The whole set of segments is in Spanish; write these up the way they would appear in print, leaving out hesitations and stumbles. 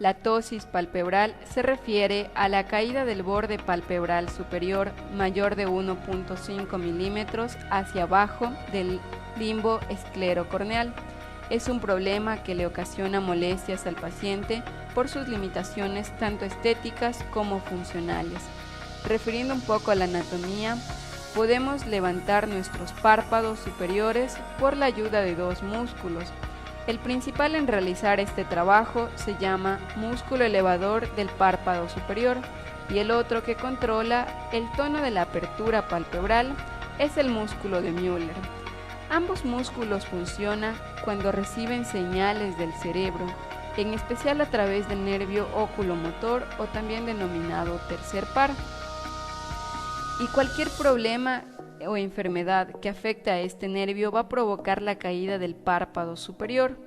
La ptosis palpebral se refiere a la caída del borde palpebral superior mayor de 1.5 milímetros hacia abajo del limbo esclerocorneal. Es un problema que le ocasiona molestias al paciente por sus limitaciones tanto estéticas como funcionales. Refiriendo un poco a la anatomía, podemos levantar nuestros párpados superiores por la ayuda de dos músculos. El principal en realizar este trabajo se llama músculo elevador del párpado superior y el otro que controla el tono de la apertura palpebral es el músculo de Müller. Ambos músculos funcionan cuando reciben señales del cerebro, en especial a través del nervio oculomotor o también denominado tercer par. Y cualquier problema o enfermedad que afecte a este nervio va a provocar la caída del párpado superior.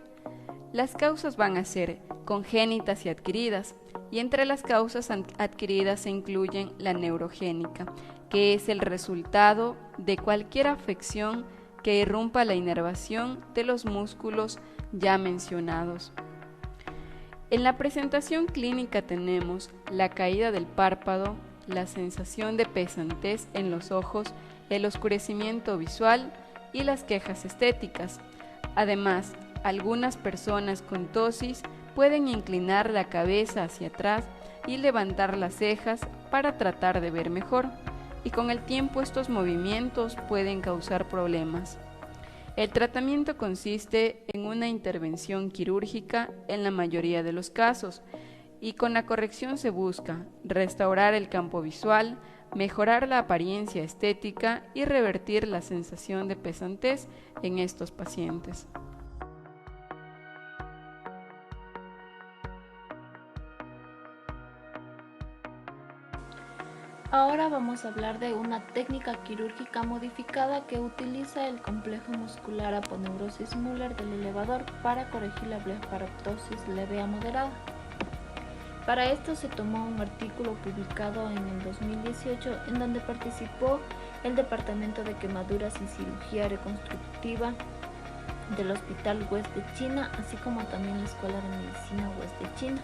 Las causas van a ser congénitas y adquiridas, y entre las causas adquiridas se incluyen la neurogénica, que es el resultado de cualquier afección que irrumpa la inervación de los músculos ya mencionados. En la presentación clínica tenemos la caída del párpado, la sensación de pesantez en los ojos, el oscurecimiento visual y las quejas estéticas. Además, algunas personas con ptosis pueden inclinar la cabeza hacia atrás y levantar las cejas para tratar de ver mejor, y con el tiempo estos movimientos pueden causar problemas. El tratamiento consiste en una intervención quirúrgica en la mayoría de los casos, y con la corrección se busca restaurar el campo visual, mejorar la apariencia estética y revertir la sensación de pesantez en estos pacientes. Ahora vamos a hablar de una técnica quirúrgica modificada que utiliza el complejo muscular aponeurosis Müller del elevador para corregir la blefaroptosis leve a moderada. Para esto se tomó un artículo publicado en el 2018 en donde participó el Departamento de Quemaduras y Cirugía Reconstructiva del Hospital West de China, así como también la Escuela de Medicina West de China.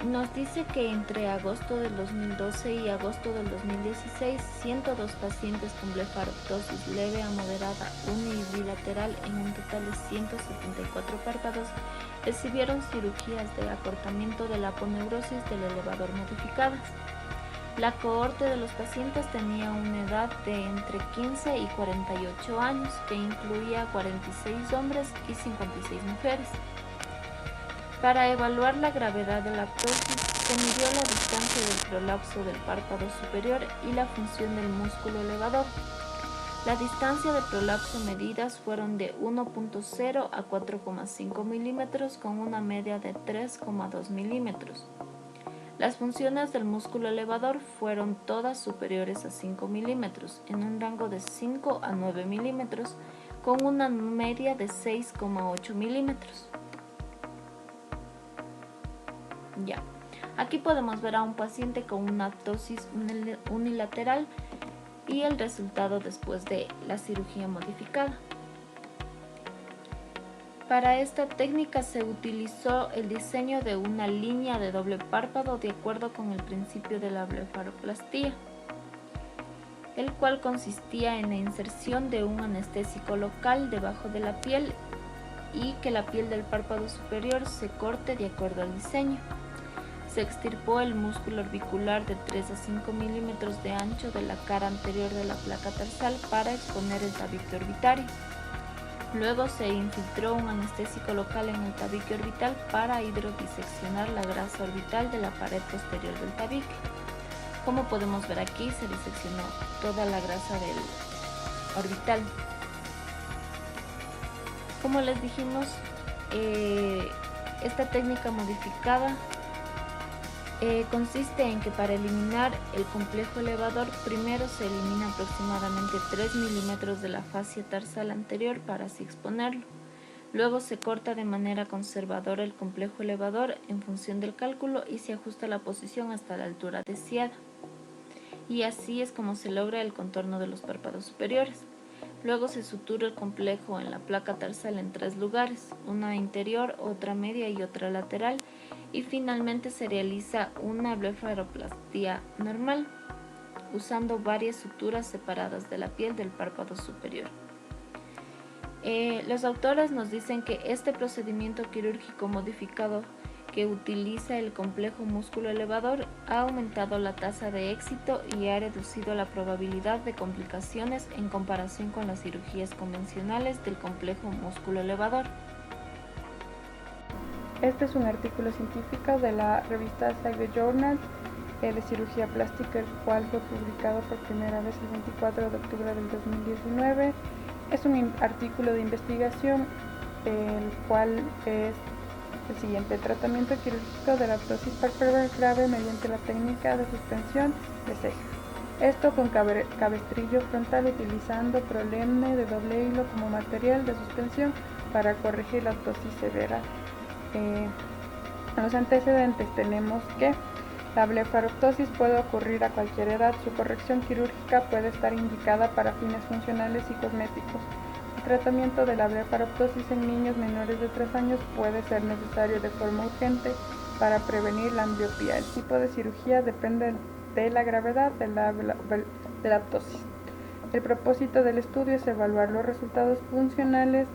Nos dice que entre agosto del 2012 y agosto del 2016, 102 pacientes con blefaroptosis leve a moderada unibilateral en un total de 174 párpados recibieron cirugías de acortamiento de la aponeurosis del elevador modificadas. La cohorte de los pacientes tenía una edad de entre 15 y 48 años, que incluía 46 hombres y 56 mujeres. Para evaluar la gravedad de la ptosis, se midió la distancia del prolapso del párpado superior y la función del músculo elevador. La distancia de prolapso medidas fueron de 1.0 a 4,5 milímetros con una media de 3,2 milímetros. Las funciones del músculo elevador fueron todas superiores a 5 milímetros, en un rango de 5 a 9 milímetros, con una media de 6,8 milímetros. Ya, aquí podemos ver a un paciente con una ptosis unilateral y el resultado después de la cirugía modificada. Para esta técnica se utilizó el diseño de una línea de doble párpado de acuerdo con el principio de la blefaroplastía, el cual consistía en la inserción de un anestésico local debajo de la piel y que la piel del párpado superior se corte de acuerdo al diseño. Se extirpó el músculo orbicular de 3 a 5 milímetros de ancho de la cara anterior de la placa tarsal para exponer el tabique orbitario. Luego se infiltró un anestésico local en el tabique orbital para hidrodiseccionar la grasa orbital de la pared posterior del tabique. Como podemos ver aquí, se diseccionó toda la grasa del orbital. Como les dijimos, esta técnica modificada consiste en que para eliminar el complejo elevador, primero se elimina aproximadamente 3 milímetros de la fascia tarsal anterior para así exponerlo. Luego se corta de manera conservadora el complejo elevador en función del cálculo y se ajusta la posición hasta la altura deseada. Y así es como se logra el contorno de los párpados superiores. Luego se sutura el complejo en la placa tarsal en 3 lugares, una interior, otra media y otra lateral, y finalmente se realiza una blefaroplastia normal, usando varias suturas separadas de la piel del párpado superior. Los autores nos dicen que este procedimiento quirúrgico modificado que utiliza el complejo músculo elevador ha aumentado la tasa de éxito y ha reducido la probabilidad de complicaciones en comparación con las cirugías convencionales del complejo músculo elevador. Este es un artículo científico de la revista Science Journal de cirugía plástica, el cual fue publicado por primera vez el 24 de octubre del 2019. Es un artículo de investigación, el cual es el siguiente: tratamiento quirúrgico de la ptosis palpebral grave mediante la técnica de suspensión de ceja. Esto con cabestrillo frontal utilizando prolemne de doble hilo como material de suspensión para corregir la ptosis severa. En los antecedentes tenemos que la blefaroptosis puede ocurrir a cualquier edad. Su corrección quirúrgica puede estar indicada para fines funcionales y cosméticos. El tratamiento de la blefaroptosis en niños menores de 3 años puede ser necesario de forma urgente para prevenir la ambliopía. El tipo de cirugía depende de la gravedad de la ptosis. El propósito del estudio es evaluar los resultados funcionales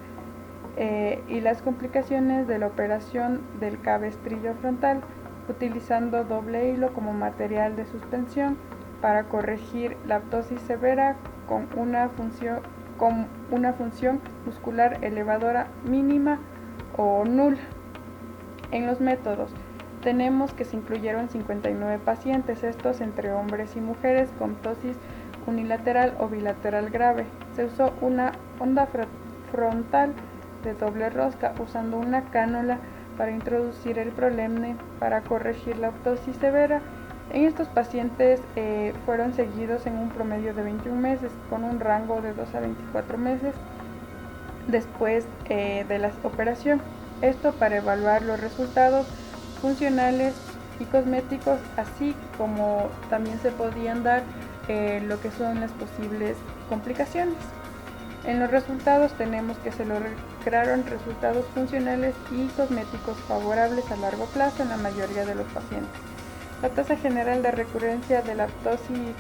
y las complicaciones de la operación del cabestrillo frontal, utilizando doble hilo como material de suspensión para corregir la ptosis severa con una función muscular elevadora mínima o nula. En los métodos tenemos que se incluyeron 59 pacientes, estos entre hombres y mujeres con ptosis unilateral o bilateral grave. Se usó una onda frontal de doble rosca usando una cánula para introducir el prolemne para corregir la ptosis severa. En estos pacientes fueron seguidos en un promedio de 21 meses con un rango de 2 a 24 meses después de la operación. Esto para evaluar los resultados funcionales y cosméticos, así como también se podían dar lo que son las posibles complicaciones. En los resultados tenemos que se lograron resultados funcionales y cosméticos favorables a largo plazo en la mayoría de los pacientes. La tasa general de recurrencia de la ptosis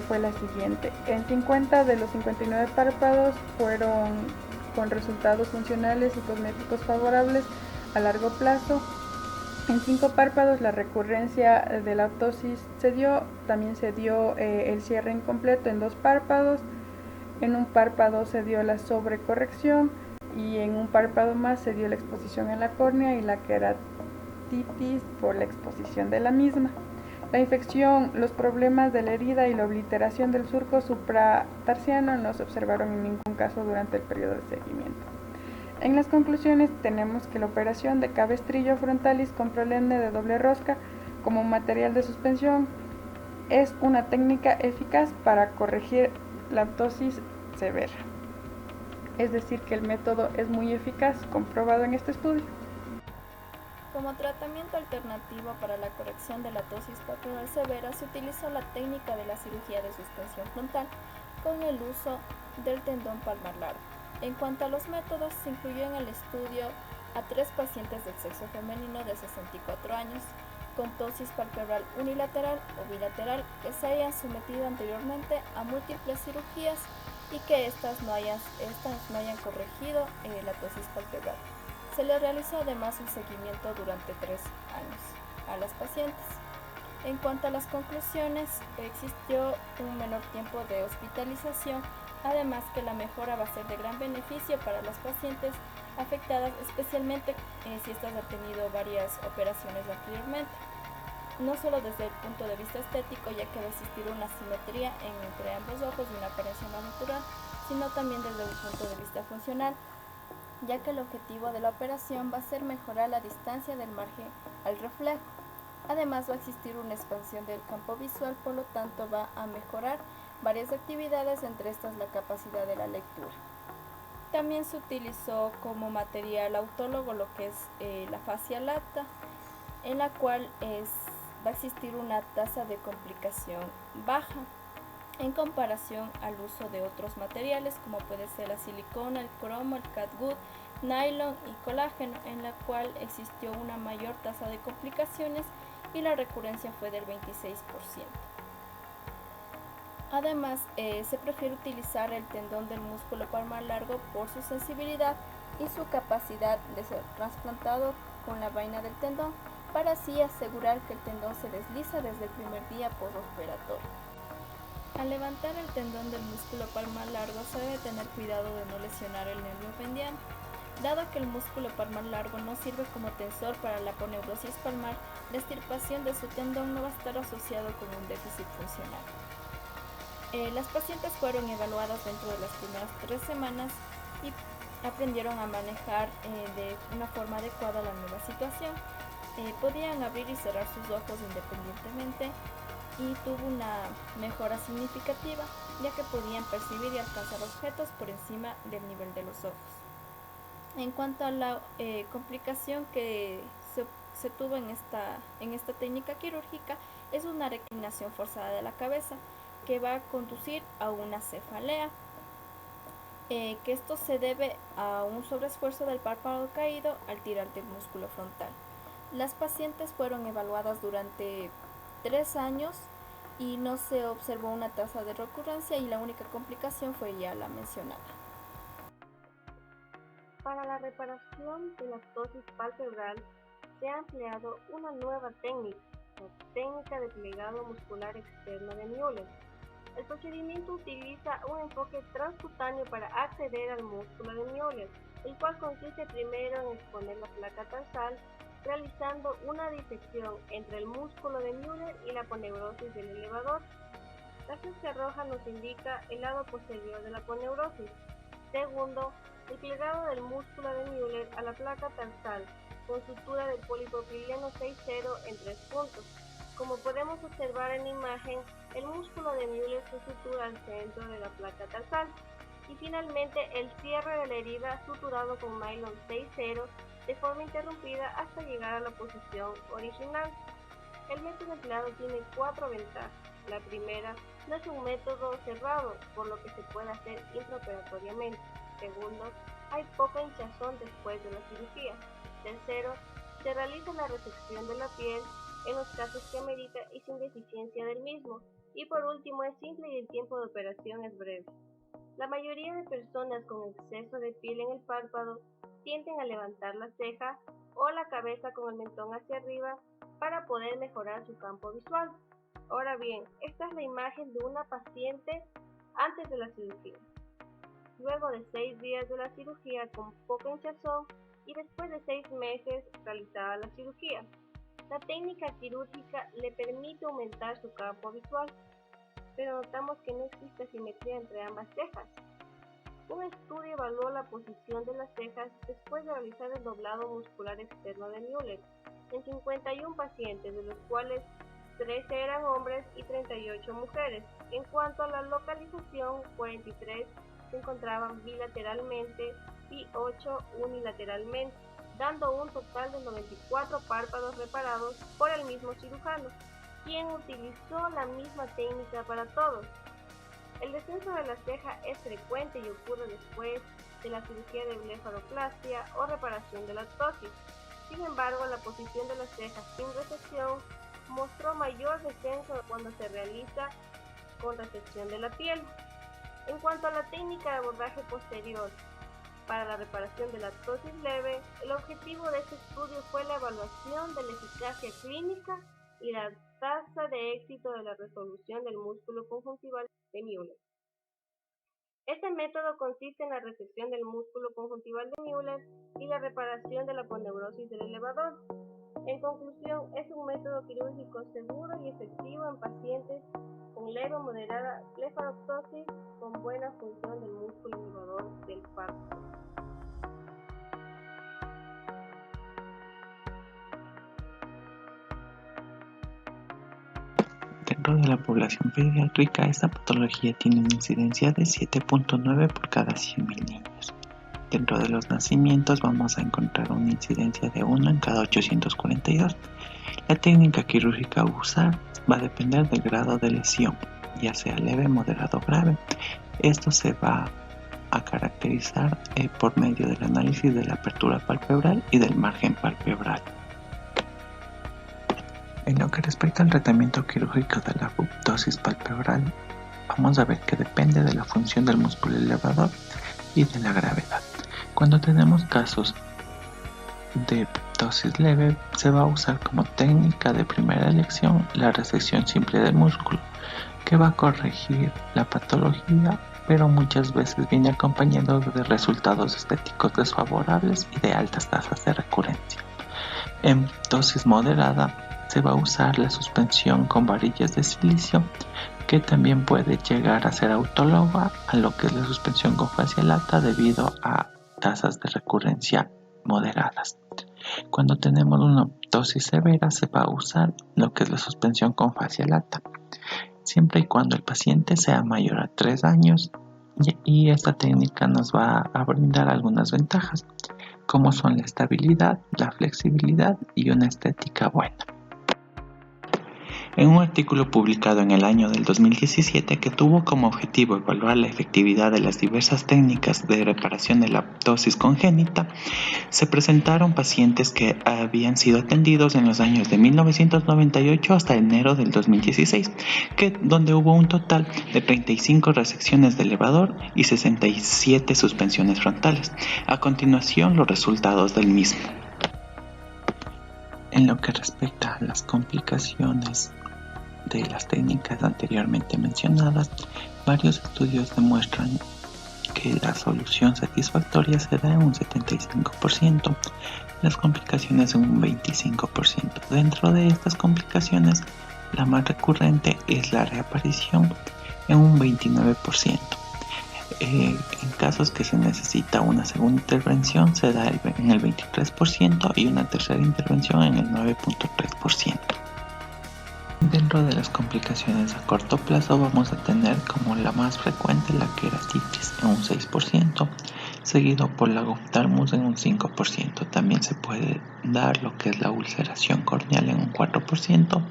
fue la siguiente: en 50 de los 59 párpados fueron con resultados funcionales y cosméticos favorables a largo plazo. En 5 párpados la recurrencia de la ptosis también se dio el cierre incompleto en 2 párpados. En un párpado se dio la sobrecorrección y en un párpado más se dio la exposición en la córnea y la queratitis por la exposición de la misma. La infección, los problemas de la herida y la obliteración del surco supratarsiano no se observaron en ningún caso durante el periodo de seguimiento. En las conclusiones tenemos que la operación de cabestrillo frontalis con prolemne de doble rosca como material de suspensión es una técnica eficaz para corregir la ptosis severa. Es decir, que el método es muy eficaz, comprobado en este estudio. Como tratamiento alternativo para la corrección de la ptosis palpebral severa se utilizó la técnica de la cirugía de suspensión frontal con el uso del tendón palmar largo. En cuanto a los métodos, se incluyó en el estudio a 3 pacientes del sexo femenino de 64 años con ptosis palpebral unilateral o bilateral que se hayan sometido anteriormente a múltiples cirugías y que estas no hayan corregido la ptosis palpebral. Se le realizó además un seguimiento durante 3 años a las pacientes. En cuanto a las conclusiones, existió un menor tiempo de hospitalización, además que la mejora va a ser de gran beneficio para las pacientes afectadas, especialmente si estas han tenido varias operaciones anteriormente. No solo desde el punto de vista estético, ya que va a existir una simetría entre ambos ojos y una apariencia más natural, sino también desde un punto de vista funcional, ya que el objetivo de la operación va a ser mejorar la distancia del margen al reflejo. Además va a existir una expansión del campo visual, por lo tanto va a mejorar varias actividades, entre estas la capacidad de la lectura. También se utilizó como material autólogo lo que es la fascia lata, en la cual va a existir una tasa de complicación baja. en comparación al uso de otros materiales como puede ser la silicona, el cromo, el catgut, nylon y colágeno, en la cual existió una mayor tasa de complicaciones y la recurrencia fue del 26%. Además, se prefiere utilizar el tendón del músculo palmar largo por su sensibilidad y su capacidad de ser trasplantado con la vaina del tendón, para así asegurar que el tendón se desliza desde el primer día postoperatorio. Al levantar el tendón del músculo palmar largo se debe tener cuidado de no lesionar el nervio mediano. Dado que el músculo palmar largo no sirve como tensor para la aponeurosis palmar, la extirpación de su tendón no va a estar asociado con un déficit funcional. Las pacientes fueron evaluadas dentro de las primeras 3 semanas y aprendieron a manejar de una forma adecuada la nueva situación. Podían abrir y cerrar sus ojos independientemente y tuvo una mejora significativa, ya que podían percibir y alcanzar objetos por encima del nivel de los ojos. En cuanto a la complicación que se tuvo en esta técnica quirúrgica, es una reclinación forzada de la cabeza, que va a conducir a una cefalea, que esto se debe a un sobreesfuerzo del párpado caído al tirar del músculo frontal. Las pacientes fueron evaluadas durante 3 años y no se observó una tasa de recurrencia y la única complicación fue ya la mencionada. Para la reparación de la ptosis palpebral se ha empleado una nueva técnica, la técnica de plegado muscular externo de Müller. El procedimiento utiliza un enfoque transcutáneo para acceder al músculo de Müller, el cual consiste primero en exponer la placa tarsal, realizando una disección entre el músculo de Müller y la aponeurosis del elevador. La flecha roja nos indica el lado posterior de la aponeurosis. Segundo, el plegado del músculo de Müller a la placa tarsal con sutura de polipropileno 6,0 en 3 puntos. Como podemos observar en la imagen, el músculo de Müller se sutura al centro de la placa tarsal y finalmente el cierre de la herida suturado con nylon 6,0 de forma interrumpida hasta llegar a la posición original. El método empleado tiene 4 ventajas. La primera, no es un método cerrado, por lo que se puede hacer intraoperatoriamente. Segundo, hay poca hinchazón después de la cirugía. Tercero, se realiza la resección de la piel en los casos que amerita y sin deficiencia del mismo. Y por último, es simple y el tiempo de operación es breve. La mayoría de personas con exceso de piel en el párpado tienden a levantar la ceja o la cabeza con el mentón hacia arriba para poder mejorar su campo visual. Ahora bien, esta es la imagen de una paciente antes de la cirugía. Luego de 6 días de la cirugía con poca hinchazón y después de 6 meses realizada la cirugía. La técnica quirúrgica le permite aumentar su campo visual, pero notamos que no existe simetría entre ambas cejas. Un estudio evaluó la posición de las cejas después de realizar el doblado muscular externo de Müller en 51 pacientes, de los cuales 13 eran hombres y 38 mujeres. En cuanto a la localización, 43 se encontraban bilateralmente y 8 unilateralmente, dando un total de 94 párpados reparados por el mismo cirujano, quien utilizó la misma técnica para todos. El descenso de la ceja es frecuente y ocurre después de la cirugía de blefaroplastia o reparación de la ptosis. Sin embargo, la posición de las cejas sin resección mostró mayor descenso cuando se realiza con resección de la piel. En cuanto a la técnica de abordaje posterior para la reparación de la ptosis leve, el objetivo de este estudio fue la evaluación de la eficacia clínica y la tasa de éxito de la resolución del músculo conjuntival de Müller. Este método consiste en la resección del músculo conjuntival de Müller y la reparación de la aponeurosis del elevador. En conclusión, es un método quirúrgico seguro y efectivo en pacientes con leve o moderada blefaroptosis con buena función del músculo elevador del párpado. Dentro de la población pediátrica, esta patología tiene una incidencia de 7.9 por cada 100.000 niños. Dentro de los nacimientos vamos a encontrar una incidencia de 1 en cada 842. La técnica quirúrgica a usar va a depender del grado de lesión. ya sea leve, moderado o grave. Esto se va a caracterizar por medio del análisis de la apertura palpebral y del margen palpebral. En lo que respecta al tratamiento quirúrgico de la ptosis palpebral, vamos a ver que depende de la función del músculo elevador y de la gravedad. Cuando tenemos casos de ptosis leve, se va a usar como técnica de primera elección la resección simple del músculo, que va a corregir la patología, pero muchas veces viene acompañado de resultados estéticos desfavorables y de altas tasas de recurrencia. En ptosis moderada se va a usar la suspensión con varillas de silicio, que también puede llegar a ser autóloga a lo que es la suspensión con fascia lata debido a tasas de recurrencia moderadas. Cuando tenemos una ptosis severa se va a usar lo que es la suspensión con fascia lata, siempre y cuando el paciente sea mayor a 3 años, y esta técnica nos va a brindar algunas ventajas, como son la estabilidad, la flexibilidad y una estética buena. En un artículo publicado en el año del 2017 que tuvo como objetivo evaluar la efectividad de las diversas técnicas de reparación de la ptosis congénita, se presentaron pacientes que habían sido atendidos en los años de 1998 hasta enero del 2016, donde hubo un total de 35 resecciones de elevador y 67 suspensiones frontales. A continuación, los resultados del mismo. En lo que respecta a las complicaciones de las técnicas anteriormente mencionadas, varios estudios demuestran que la solución satisfactoria se da en un 75%, las complicaciones en un 25%. Dentro de estas complicaciones, la más recurrente es la reaparición en un 29%. En casos que se necesita una segunda intervención se da en el 23% y una tercera intervención en el 9.3%. Dentro de las complicaciones a corto plazo vamos a tener como la más frecuente la queratitis en un 6%, seguido por la oftalmus en un 5%. También se puede dar lo que es la ulceración corneal en un 4%,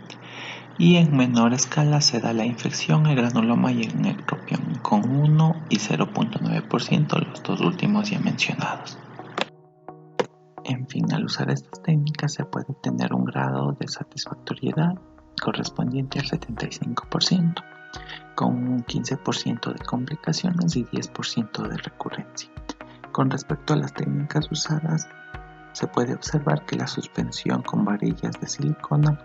y en menor escala se da la infección, el granuloma y el necropión con 1 y 0.9%, los dos últimos ya mencionados. En fin, al usar estas técnicas se puede tener un grado de satisfactoriedad correspondiente al 75%, con un 15% de complicaciones y 10% de recurrencia. Con respecto a las técnicas usadas, se puede observar que la suspensión con varillas de silicona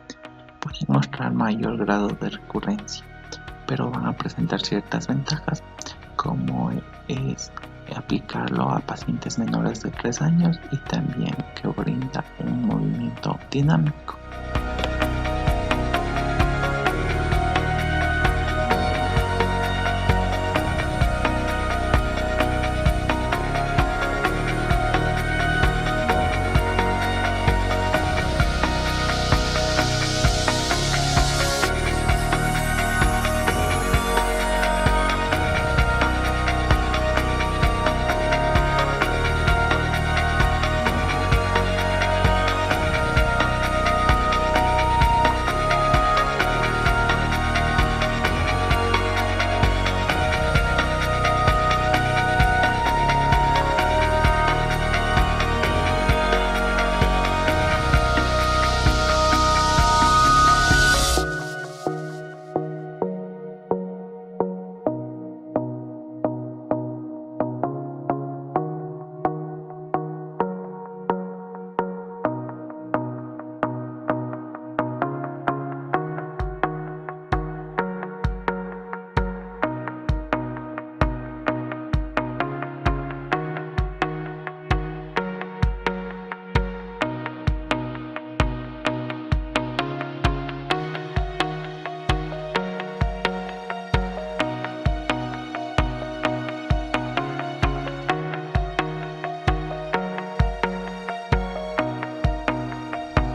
puede mostrar mayor grado de recurrencia, pero van a presentar ciertas ventajas, como es aplicarlo a pacientes menores de 3 años y también que brinda un movimiento dinámico.